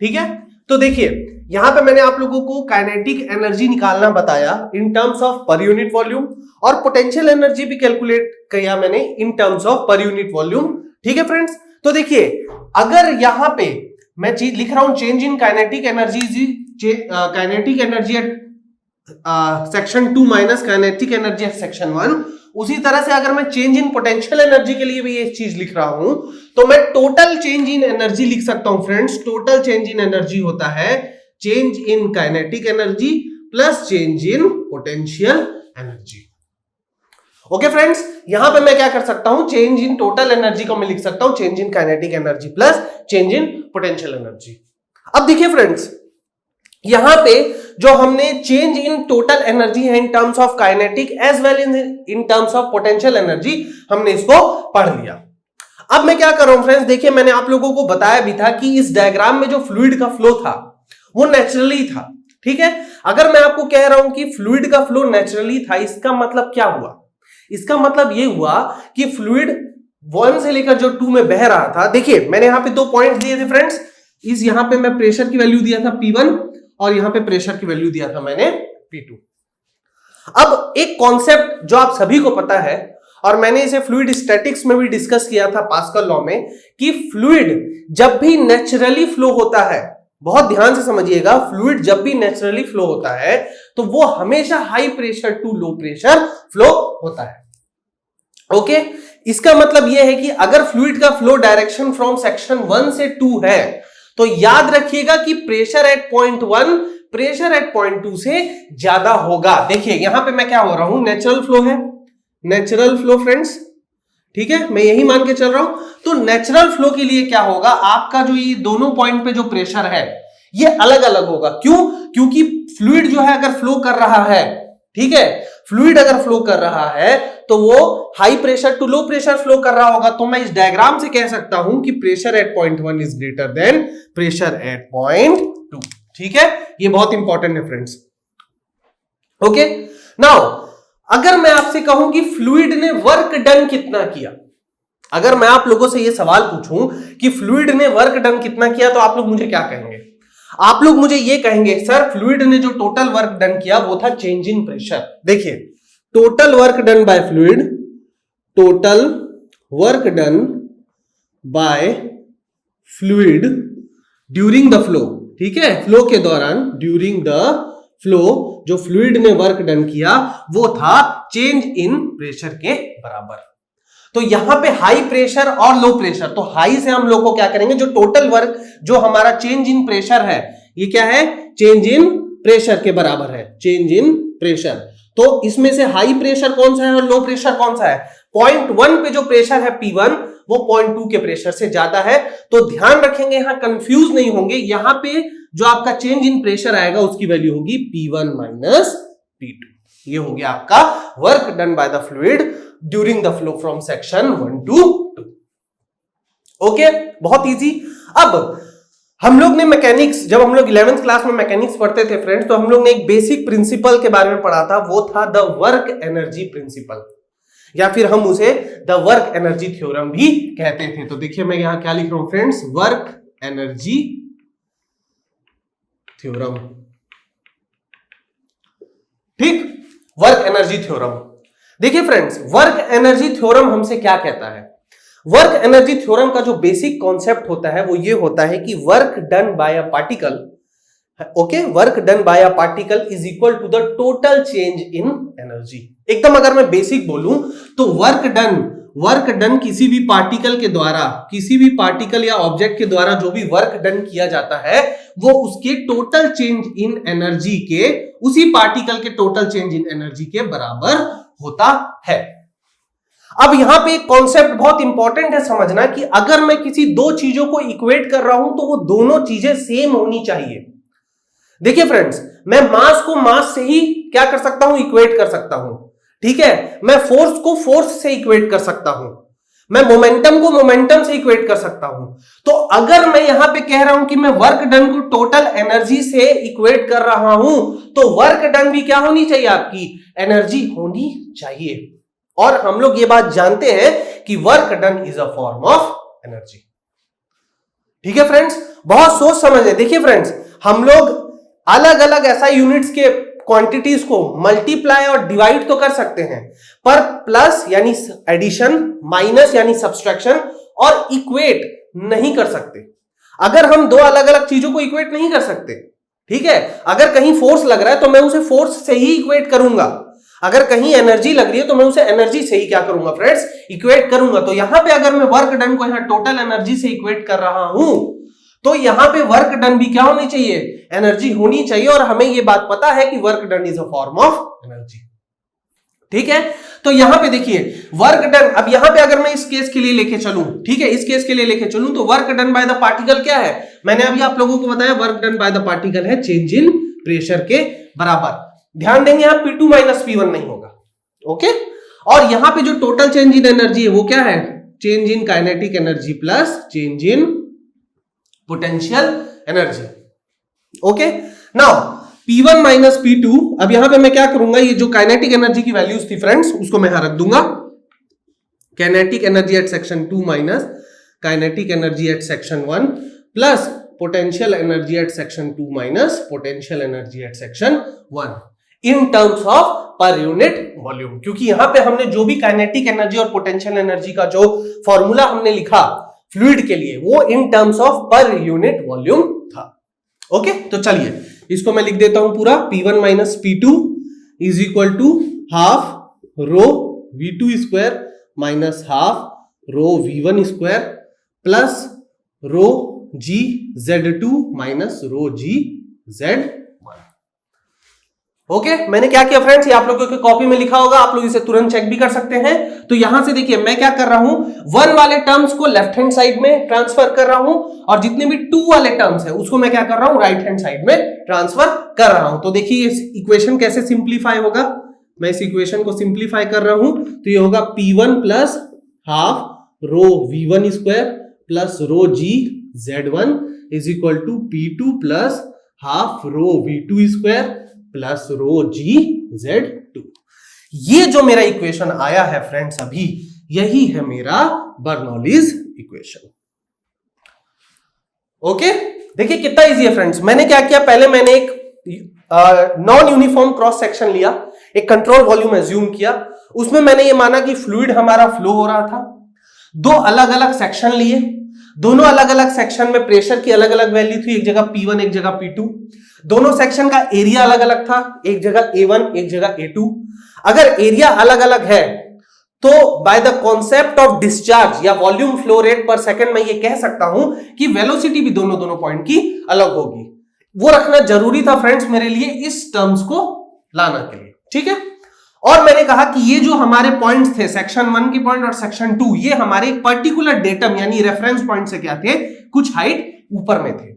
ठीक है, तो देखिए यहां पे मैंने आप लोगों को काइनेटिक एनर्जी निकालना बताया इन terms of per unit volume, और पोटेंशियल एनर्जी भी कैलकुलेट किया मैंने इन terms of per unit volume. ठीक है फ्रेंड्स, तो देखिए अगर यहां पे मैं चीज लिख रहा हूं change in kinetic energy, kinetic energy eight section 2 minus kinetic energy eight section 1, उसी तरह से अगर मैं चेंज इन पोटेंशियल एनर्जी के लिए भी ये चीज लिख रहा हूं तो मैं टोटल चेंज इन एनर्जी लिख सकता हूं friends. Total change in energy होता है change in kinetic energy plus change in potential energy. Okay friends, यहां पे मैं क्या कर सकता हूं, चेंज इन टोटल एनर्जी को मैं लिख सकता हूं change in kinetic energy plus change in potential energy. अब देखिए फ्रेंड्स, यहां पे जो हमने चेंज इन टोटल एनर्जी है in terms of kinetic as well in terms of potential energy, हमने इसको पढ़ लिया। अब मैं क्या कर रहा हूं फ्रेंड्स, देखिए मैंने आप लोगों को बताया भी था कि इस डायग्राम में जो फ्लूइड का फ्लो था वो नेचुरली था। ठीक है, अगर मैं आपको कह रहा हूं कि फ्लूइड का फ्लो नेचुरली था, इसका मतलब क्या हुआ, इसका मतलब ये हुआ कि फ्लूइड 1 से लेकर जो 2 में बह रहा था। देखिए मैंने यहां पे 2 पॉइंट्स दिए थे फ्रेंड्स, इस यहां पे मैं प्रेशर की वैल्यू दिया था P1 और यहां पे प्रेशर की वैल्यू दिया था मैंने P2। अब एक कॉन्सेप्ट जो आप सभी को पता है और मैंने इसे फ्लूइड स्टैटिक्स में भी डिस्कस किया था पास्कल लॉ में, कि फ्लूइड जब भी नेचुरली फ्लो होता है, बहुत ध्यान से समझिएगा, फ्लूइड जब भी नेचुरली फ्लो होता है तो वो हमेशा high pressure to low pressure flow होता है। ओके, इसका मतलब यह है कि अगर फ्लूइड का फ्लो डायरेक्शन फ्रॉम सेक्शन 1 से 2 है तो याद रखिएगा कि pressure at point 1 pressure at point 2 से ज्यादा होगा। देखिए यहां पे मैं क्या हो रहा हूं, नेचुरल फ्लो है, नेचुरल फ्लो फ्रेंड्स, ठीक है, मैं यही मान के चल रहा हूं। तो नेचुरल फ्लो के लिए क्या होगा, आपका जो ये दोनों पॉइंट पे जो प्रेशर है ये अलग अलग होगा। क्यों, क्योंकि फ्लूइड जो है अगर फ्लो कर रहा है, ठीक है, फ्लूइड अगर फ्लो कर रहा है तो वो high pressure to low pressure flow कर रहा होगा। तो मैं इस डायग्राम से कह सकता हूं कि pressure at point 1 is greater than pressure at point 2। ठीक है, ये बहुत इंपॉर्टेंट है फ्रेंड्स। ओके, नाउ अगर मैं आपसे कहूं कि फ्लूइड ने वर्क डन कितना किया, अगर मैं आप लोगों से ये सवाल पूछूं कि फ्लूइड ने वर्क डन कितना किया, तो आप लोग मुझे क्या कहेंगे? आप लोग मुझे ये कहेंगे सर फ्लूइड ने जो टोटल वर्क डन किया वो था चेंज इन प्रेशर। देखिए total work done bye fluid, total work done bye fluid during the flow, ठीक है, फ्लो के दौरान, ड्यूरिंग द फ्लो जो फ्लूइड ने वर्क डन किया वो था चेंज इन प्रेशर के बराबर। तो यहां पे हाई प्रेशर और लो प्रेशर, तो हाई से हम लोग को क्या करेंगे, जो टोटल वर्क जो हमारा चेंज इन प्रेशर है ये क्या है, चेंज इन प्रेशर के बराबर है, चेंज इन प्रेशर। तो इसमें से हाई प्रेशर कौन सा है और लो प्रेशर कौन सा है? पॉइंट 1 पे जो प्रेशर है P1 वो पॉइंट 2 के प्रेशर से ज्यादा है। तो ध्यान रखेंगे, यहां कंफ्यूज नहीं होंगे, यहां पे जो आपका चेंज इन प्रेशर आएगा उसकी वैल्यू होगी P1 माइनस P2। ये हो गया आपका work done by the fluid during the flow from section 1 to 2। Okay, बहुत इजी। अब हम लोग ने मैकेनिक्स, जब हम लोग 11th क्लास में मैकेनिक्स पढ़ते थे फ्रेंड्स, तो हम लोग ने एक बेसिक प्रिंसिपल के बारे में पढ़ा था, वो था द वर्क एनर्जी प्रिंसिपल। या फिर हम उसे द वर्क एनर्जी थ्योरम भी कहते थे। तो देखिए मैं यहां क्या लिख रहा हूं फ्रेंड्स, वर्क एनर्जी थ्योरम। ठीक, वर्क एनर्जी थ्योरम। देखिए फ्रेंड्स, वर्क एनर्जी थ्योरम हमसे क्या कहता है? वर्क एनर्जी थ्योरम का जो बेसिक कॉन्सेप्ट होता है वो ये होता है कि work done by a particle, okay, work done by a particle is equal to the total change in energy. एकदम अगर मैं बेसिक बोलूं तो वर्क डन किसी भी पार्टिकल के द्वारा, किसी भी पार्टिकल या ऑब्जेक्ट के द्वारा जो भी वर्क डन किया जाता है वो उसके टोटल चेंज इन एनर्जी के, उसी पार्टिकल के टोटल चेंज इन एनर्जी के बराबर होता है। अब यहां पे एक कॉन्सेप्ट बहुत इंपॉर्टेंट है समझना कि अगर मैं किसी दो चीजों को इक्वेट कर रहा हूं तो वो दोनों चीजें सेम होनी चाहिए। देखिए फ्रेंड्स, मैं मास को मास से ही क्या कर सकता हूं, इक्वेट कर सकता हूं, ठीक है। मैं फोर्स को फोर्स से इक्वेट कर सकता हूं, मैं मोमेंटम को मोमेंटम से इक्वेट कर सकता हूं। तो अगर मैं यहां पे कह रहा हूं कि मैं वर्क डन को टोटल एनर्जी से इक्वेट कर रहा हूं तो वर्क डन भी क्या होनी चाहिए, आपकी एनर्जी होनी चाहिए। और हम लोग ये बात जानते हैं कि work done is a form of energy. ठीक है फ्रेंड्स, बहुत सोच समझ है। देखिए फ्रेंड्स, हम लोग अलग अलग ऐसा यूनिट्स के क्वांटिटीज को मल्टीप्लाई और डिवाइड तो कर सकते हैं, पर प्लस यानी एडिशन, माइनस यानी सब्सट्रैक्शन और इक्वेट नहीं कर सकते। अगर हम दो अलग अलग चीजों को इक्वेट नहीं कर सकते, ठीक है, अगर कहीं फोर्स लग रहा है तो मैं उसे फोर्स से ही इक्वेट करूंगा, अगर कहीं एनर्जी लग रही है तो मैं उसे एनर्जी से ही क्या करूंगा फ्रेंड्स, इक्वेट करूंगा। तो यहां पे अगर मैं वर्क डन को यहां टोटल एनर्जी से इक्वेट कर रहा हूं तो यहां पे वर्क डन भी क्या होनी चाहिए, एनर्जी होनी चाहिए। और हमें यह बात पता है कि work done is a form of energy. ठीक है, तो यहां पे देखिए वर्क डन, अब यहां पे अगर मैं इस केस के लिए लेके चलूं, ठीक है, इस केस के लिए लेके चलूं तो work done by the particle क्या है, मैंने अभी आप लोगों को बताया work done by the particle है चेंज इन प्रेशर के बराबर। ध्यान देंगे यहां P2 माइनस P1 नहीं होगा, ओके। और यहां पे जो टोटल चेंज इन एनर्जी है वो क्या है, change in kinetic energy plus change in potential energy, okay. Now P1 minus P2, अब यहां पे मैं क्या करूंगा, ये जो काइनेटिक एनर्जी की वैल्यूज थी फ्रेंड्स उसको मैं यहां रख दूंगा, kinetic energy eight section 2 minus kinetic energy eight section 1 plus potential energy at section 2 minus potential energy at section 1 in terms of per unit volume. क्योंकि यहां पे हमने जो भी काइनेटिक एनर्जी और पोटेंशियल एनर्जी का जो फॉर्मूला हमने लिखा फ्लूइड के लिए वो in terms of per unit volume था, ओके। तो चलिए इसको मैं लिख देता हूं पूरा, P1 minus P2 is equal to half rho V2 square minus half rho V1 square plus rho G Z2 minus rho G Z1। Okay, मैंने क्या किया फ्रेंड्स, ये आप लोगों की कॉपी में लिखा होगा, आप लोग इसे तुरंत चेक भी कर सकते हैं। तो यहां से देखिए मैं क्या कर रहा हूं, 1 वाले टर्म्स को लेफ्ट हैंड साइड में ट्रांसफर कर रहा हूं और जितने भी 2 वाले टर्म्स है उसको मैं क्या कर रहा हूं, राइट हैंड साइड में ट्रांसफर कर रहा हूं। तो देखिए इस इक्वेशन कैसे सिंप्लीफाई होगा, मैं इस इक्वेशन को सिंप्लीफाई कर रहा हूं तो ये होगा P1 plus half rho V1 square plus rho G Z1 is equal to P2 plus half rho V2 square plus rho G Z2। ये जो मेरा इक्वेशन आया है फ्रेंड्स अभी, यही है मेरा बर्नौलीज इक्वेशन, ओके। देखिए कितना इजी है फ्रेंड्स। मैंने क्या किया, पहले मैंने एक नॉन यूनिफॉर्म क्रॉस सेक्शन लिया, एक कंट्रोल वॉल्यूम एज्यूम किया, उसमें मैंने ये माना कि फ्लूइड हमारा फ्लो हो रहा था। दो अलग अलग सेक्शन लिए, दोनों अलग अलग सेक्शन में प्रेशर की अलग अलग वैल्यू थी, एक जगह P1 एक जगह P2। दोनों सेक्शन का एरिया अलग अलग था, एक जगह A1 एक जगह A2। अगर एरिया अलग अलग है तो by the concept of discharge या वॉल्यूम फ्लो रेट पर सेकंड मैं ये कह सकता हूं कि वेलोसिटी भी दोनों पॉइंट की अलग होगी। वो रखना जरूरी था फ्रेंड्स मेरे लिए इस टर्म्स को लाना के लिए, ठीक है। और मैंने कहा कि ये जो हमारे पॉइंट्स थे सेक्शन 1 के पॉइंट और सेक्शन 2, ये हमारे एक पर्टिकुलर डेटम यानी रेफरेंस पॉइंट से क्या थे, कुछ हाइट ऊपर में थे।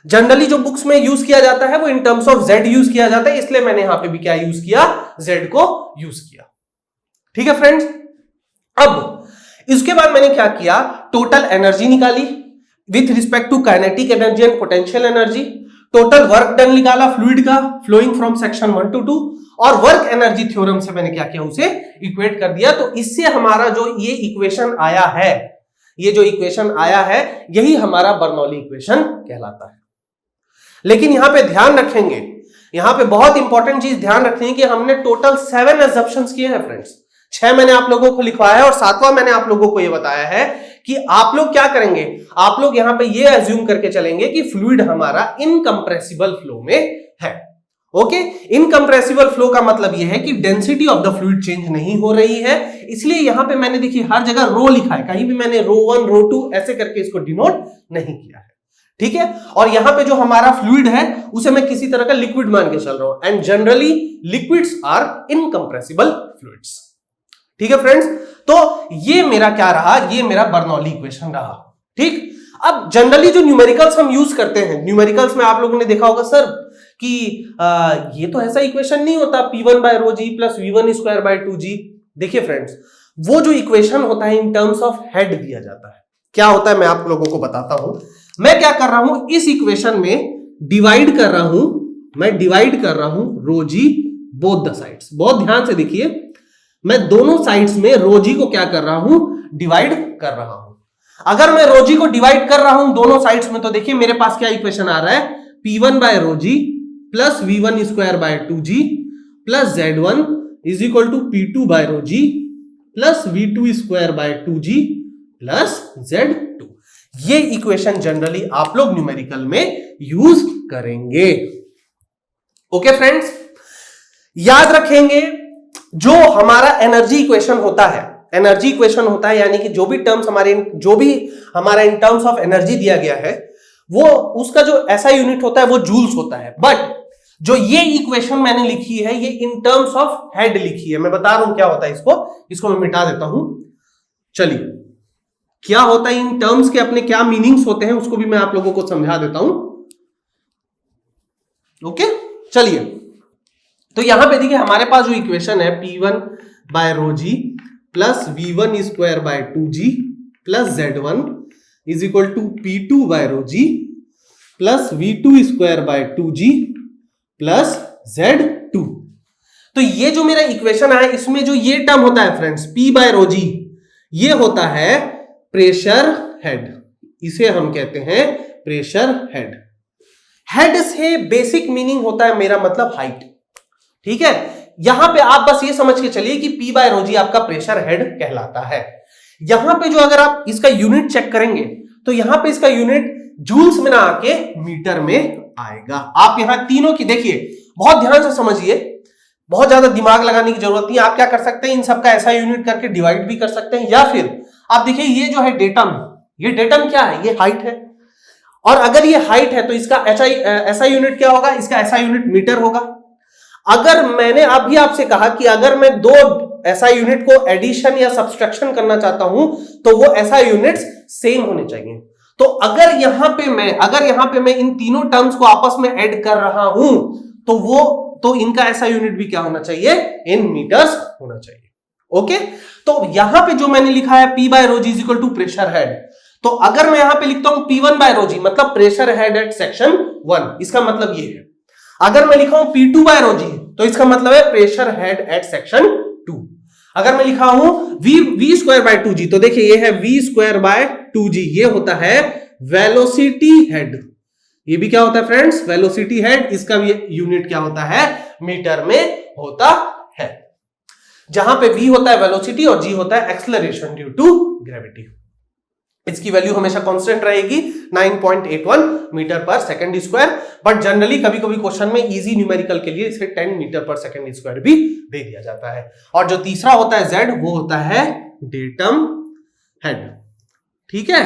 जनरली जो बुक्स में यूज किया जाता है वो in terms of Z use किया जाता है, इसलिए मैंने यहां पे भी क्या यूज किया, Z को यूज किया, ठीक है फ्रेंड्स। अब इसके बाद मैंने क्या किया, टोटल एनर्जी निकाली with respect to kinetic energy and potential energy. Total work done निकाला फ्लूइड का फ्लोइंग फ्रॉम सेक्शन 1 to 2 और वर्क एनर्जी थ्योरम से मैंने क्या किया, उसे इक्वेट कर दिया। तो इससे हमारा जो ये इक्वेशन आया है, ये जो इक्वेशन आया है, यही हमारा बर्नौली इक्वेशन कहलाता है। लेकिन यहां पे ध्यान रखेंगे, यहां पे बहुत इंपॉर्टेंट चीज ध्यान रखनी है कि हमने टोटल 7 एजम्पशंस किए हैं फ्रेंड्स। 6 मैंने आप लोगों को लिखवाया है और 7वां मैंने आप लोगों को यह बताया है कि आप लोग क्या करेंगे, आप लोग यहां पे ये एज्यूम करके चलेंगे कि फ्लूइड हमारा इनकंप्रेसिबल फ्लो में है। ओके, इनकंप्रेसिबल फ्लो का मतलब यह है कि density of the fluid change नहीं हो रही है, इसलिए यहां पे मैंने देखिए हर जगह रो लिखा है, कहीं भी मैंने रो 1 रो 2 ऐसे करके इसको डिनोट नहीं किया है। ठीक है, और यहां पे जो हमारा फ्लूइड है उसे मैं किसी तरह का लिक्विड मान के चल रहा हूं, and generally liquids are incompressible fluids. ठीक है फ्रेंड्स, तो ये मेरा क्या रहा, ये मेरा बर्नौली इक्वेशन रहा। ठीक, अब जनरली जो न्यूमेरिकल्स हम यूज करते हैं, न्यूमेरिकल्स में आप लोगों ने देखा होगा सर कि ये तो ऐसा इक्वेशन नहीं होता P1 by rho g plus V1 square by 2g। देखिए फ्रेंड्स, वो जो इक्वेशन होता है इन टर्म्स ऑफ हेड दिया जाता है। क्या होता है मैं आप लोगों को बताता हूं। मैं क्या कर रहा हूं, इस इक्वेशन में डिवाइड कर रहा हूं, मैं डिवाइड कर रहा हूं रो जी बोथ द साइड्स। बहुत ध्यान से देखिए, मैं दोनों साइड्स में रो जी को क्या कर रहा हूं, डिवाइड कर रहा हूं। अगर मैं रो जी को डिवाइड कर रहा हूं दोनों साइड्स में, तो देखिए मेरे पास क्या इक्वेशन आ रहा है, P1 by rho g plus V1 square by 2g plus Z1 is equal to P2 by rho g plus V2 square by 2g plus Z2। ये इक्वेशन जनरली आप लोग न्यूमेरिकल में यूज करेंगे। ओके फ्रेंड्स, याद रखेंगे जो हमारा energy equation होता है, एनर्जी इक्वेशन होता है यानी कि जो भी हमारा इन टर्म्स ऑफ एनर्जी दिया गया है, वो उसका जो ऐसा यूनिट होता है वो जूल्स होता है। बट जो ये इक्वेशन मैंने लिखी है ये इन टर्म्स ऑफ हेड लिखी है। मैं बता रहा हूं क्या होता है, इसको मैं मिटा देता हूं। चलिए, क्या होता है इन टर्म्स के अपने क्या मीनिंग्स होते हैं उसको भी मैं आप लोगों को समझा देता हूं। ओके, चलिए, तो यहां पे देखिए हमारे पास जो इक्वेशन है P1 by rho g plus V1 square by 2g plus Z1 is equal to P2 by rho g plus V2 square by 2g plus Z2। तो ये जो मेरा इक्वेशन है इसमें जो ये टर्म होता है friends P by rho g, ये होता है प्रेशर हेड, इसे हम कहते हैं प्रेशर हेड। हेड से बेसिक मीनिंग होता है मेरा मतलब हाइट। ठीक है, यहां पे आप बस ये समझ के चलिए कि P by rho g आपका प्रेशर हेड कहलाता है। यहां पे जो अगर आप इसका यूनिट चेक करेंगे तो यहां पे इसका यूनिट जूल्स में ना आके मीटर में आएगा। आप यहां तीनों की देखिए, बहुत ध्यान से समझिए, बहुत ज्यादा दिमाग लगाने की जरूरत नहीं है। आप क्या कर सकते हैं, इन सबका ऐसा यूनिट करके डिवाइड भी कर सकते हैं, या फिर आप देखिए ये जो है डेटम, ये डेटम क्या है, ये हाइट है, और अगर ये हाइट है तो इसका ऐसा यूनिट क्या होगा, इसका ऐसा यूनिट मीटर होगा। अगर मैंने अभी आपसे कहा कि अगर मैं दो ऐसा यूनिट को एडिशन या सब्सट्रैक्शन करना चाहता हूं तो वो ऐसा यूनिट्स सेम होने चाहिए। तो अगर यहां पे मैं इन तीनों टर्म्स को आपस में ऐड कर रहा हूं तो इनका ऐसा यूनिट भी क्या होना चाहिए, इन मीटर्स होना चाहिए। ओके, तो यहां पे जो मैंने लिखा है P by rho g is equal to pressure head, तो अगर मैं यहां पे लिखता हूं P1 by rho g मतलब प्रेशर हेड एट सेक्शन 1, इसका मतलब ये है। अगर मैं लिखा हूं P2 by rho g तो इसका मतलब है प्रेशर हेड एट सेक्शन 2। अगर मैं लिखा हूं V स्क्वायर बाय 2g तो देखिए ये है V स्क्वायर बाय 2g, ये होता है वेलोसिटी हेड। ये भी क्या होता है फ्रेंड्स, वेलोसिटी हेड। इसका भी यूनिट क्या होता है, मीटर में होता है, जहां पे V होता है वेलोसिटी और G होता है एक्सेलरेशन ड्यू टू ग्रेविटी। इसकी वैल्यू हमेशा कांस्टेंट रहेगी 9.81 मीटर पर सेकंड स्क्वायर, बट जनरली कभी कभी क्वेश्चन में इजी न्यूमेरिकल के लिए इसे 10 मीटर पर सेकंड स्क्वायर भी दे दिया जाता है। और जो तीसरा होता है Z, वो होता है डेटम हेड। ठीक है,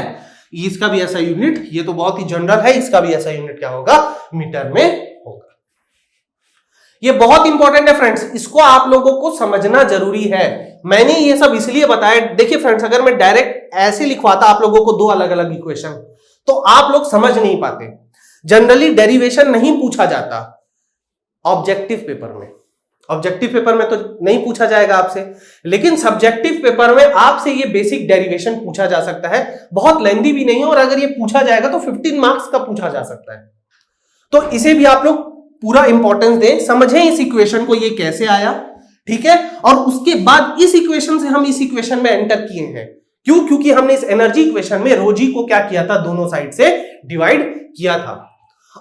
इसका भी ऐसा यूनिट, ये तो बहुत ही जनरल है, इसका भी ऐसा यूनिट क्या होगा, मीटर में होगा। ये बहुत इंपॉर्टेंट है फ्रेंड्स, इसको आप लोगों को समझना जरूरी है। मैंने ये सब इसलिए बताया, देखिए फ्रेंड्स अगर मैं डायरेक्ट ऐसे लिखवाता आप लोगों को दो अलग अलग इक्वेशन तो आप लोग समझ नहीं पाते। जनरली डेरिवेशन नहीं पूछा जाता ऑब्जेक्टिव पेपर में, ऑब्जेक्टिव पेपर में तो नहीं पूछा जाएगा आपसे, लेकिन सब्जेक्टिव पेपर में आपसे ये बेसिक डेरिवेशन पूछा जा सकता है। बहुत लेंथी भी नहीं है, और अगर ये पूछा जाएगा तो 15 मार्क्स का पूछा जा सकता है। तो इसे भी आप लोग पूरा इंपॉर्टेंस दें, समझें इस इक्वेशन को, ये कैसे आया, ठीक है। और उसके बाद इस इक्वेशन से हम इस इक्वेशन में एंटर किए हैं। क्यों? क्योंकि हमने इस एनर्जी इक्वेशन में रो जी को क्या किया था, दोनों साइड से डिवाइड किया था।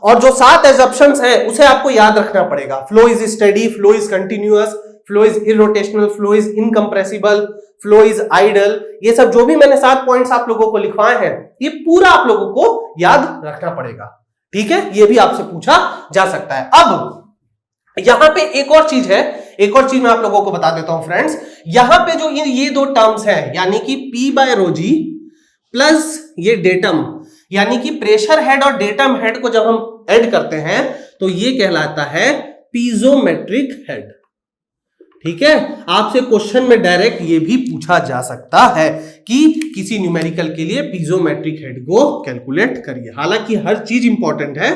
और जो 7 एजम्पशंस हैं उसे आपको याद रखना पड़ेगा। Flow is steady, flow is continuous, flow is irrotational, flow is incompressible, flow is ideal. ये सब जो भी मैंने 7 पॉइंट्स आप लोगों को लिखवाए हैं, ये पूरा आप लोगों को याद रखना पड़ेगा, ठीक है। ये भी आपसे पूछा जा सकता है। अब यहां पे एक और चीज है, एक और चीज मैं आप लोगों को बता देता हूं फ्रेंड्स। यहां पे जो ये दो टर्म्स हैं, यानी कि P bye rho g plus ये डेटम, यानी कि प्रेशर हेड और डेटम हेड को जब हम ऐड करते हैं तो ये कहलाता है पीजोमेट्रिक हेड, ठीक है। आपसे क्वेश्चन में डायरेक्ट ये भी पूछा जा सकता है कि किसी न्यूमेरिकल के लिए पीजोमेट्रिक हेड को कैलकुलेट करिए। हालांकि हर चीज इंपॉर्टेंट है,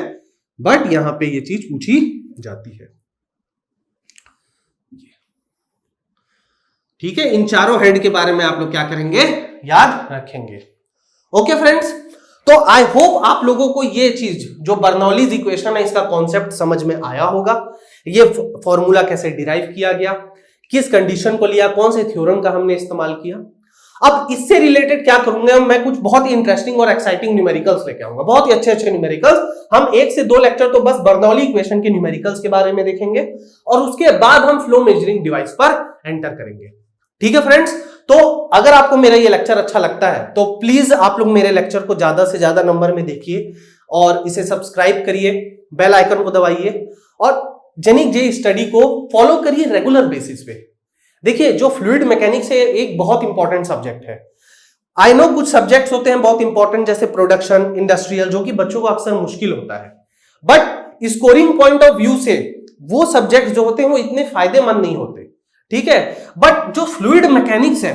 बट यहां पे ये चीज पूछी जाती है, ठीक है। इन चारों हेड के बारे में आप लोग क्या करेंगे, याद रखेंगे। ओके फ्रेंड्स, तो आई होप आप लोगों को ये चीज जो बर्नौलीज इक्वेशन है इसका कॉन्सेप्ट समझ में आया होगा। ये फॉर्मूला कैसे डिराइव किया गया, किस कंडीशन को लिया, कौन से थ्योरम का हमने इस्तेमाल किया। अब इससे रिलेटेड क्या करूंगा मैं, कुछ बहुत ही इंटरेस्टिंग और एक्साइटिंग न्यूमेरिकल्स लेके आऊंगा, बहुत ही अच्छे अच्छे न्यूमेरिकल्स। हम 1 से 2 लेक्चर तो बस बर्नौली इक्वेशन के न्यूमेरिकल्स के बारे में देखेंगे और उसके बाद हम फ्लो मेजरिंग डिवाइस पर एंटर करेंगे, ठीक है फ्रेंड्स। तो अगर आपको मेरा ये लेक्चर अच्छा लगता है तो प्लीज आप लोग मेरे लेक्चर को ज्यादा से ज्यादा नंबर में देखिए और इसे सब्सक्राइब करिए, बेल आइकन को दबाइए और जेनिक जे स्टडी को फॉलो करिए रेगुलर बेसिस पे। देखिए, जो फ्लूइड मैकेनिक्स है एक बहुत इंपॉर्टेंट सब्जेक्ट है। आई नो कुछ सब्जेक्ट्स होते हैं बहुत इंपॉर्टेंट, जैसे प्रोडक्शन, इंडस्ट्रियल, जो कि बच्चों को अक्सर मुश्किल होता है, but scoring point of view से वो सब्जेक्ट्स जो होते हैं वो इतने फायदेमंद नहीं होते, ठीक है। बट जो फ्लूइड मैकेनिक्स है,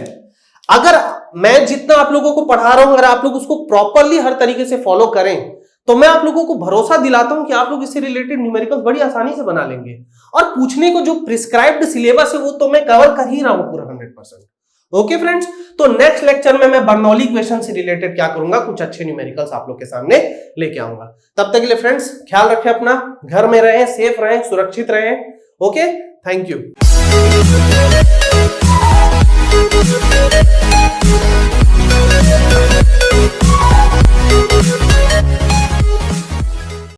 अगर मैं जितना आप लोगों को पढ़ा रहा हूं, अगर आप लोग उसको प्रॉपरली हर तरीके से फॉलो करें तो मैं आप लोगों को भरोसा दिलाता हूं कि आप लोग इससे रिलेटेड न्यूमेरिकल्स बड़ी आसानी से बना लेंगे। और पूछने को जो प्रिस्क्राइब्ड सिलेबस है वो तो मैं कवर कर ही रहा हूं पूरा 100%। ओके फ्रेंड्स, तो नेक्स्ट लेक्चर में मैं बर्नौली इक्वेशन से रिलेटेड क्या करूंगा, कुछ अच्छे न्यूमेरिकल्स आप लोग के सामने लेके आऊंगा। तब तक के लिए फ्रेंड्स ख्याल रखें अपना, घर में रहें, सेफ रहें, सुरक्षित रहें। Okay, thank you.